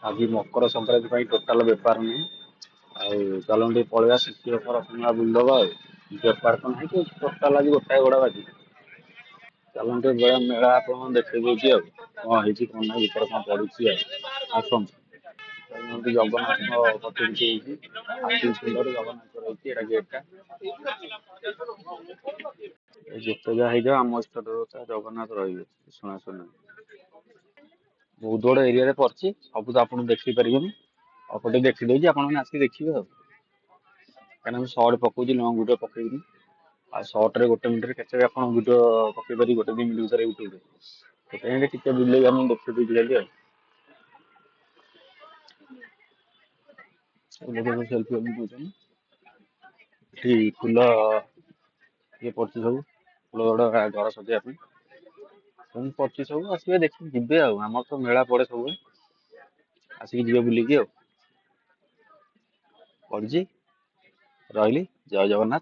आज मकर संक्रांति टोटाल बेपार नहीं चलो टे पलैया शिक्षक रसना बुलदबा बेपार तो नहीं कि टोटाल आज गोटाए गोड़ा बाजी चलो टे बड़ा मेला आप देखे दूसरी कौन है कौन ना भर कौन पड़ी आसतु जगन्नाथ प्रतिमूर्ति हाथी सुंदर जगन्नाथ रही है गेटा जिते जहाँ हो आम इष्ट देवता जगन्नाथ रही शुणा बहुत बड़ एरिया पड़ी सब तो आपको देखी पारे अपटे देखीदे आपसिक देखिए कहीं सर्ट पकाऊँ लंग वीडियो पकेबी आ सर्ट्रे गोटे मिनट के आप वीडियो पकई पारे गोटे 2 मिनट भितर यूट्यूब टे बुले देखी देती सेल्फी फुल ये पड़ी सब फुल गुड़ा घर सजाइवाई पड़ी सब आसवे देखिए जी आम तो मेला पड़े सब आसिक जी बुलिकी पड़ी रही जय जगन्नाथ।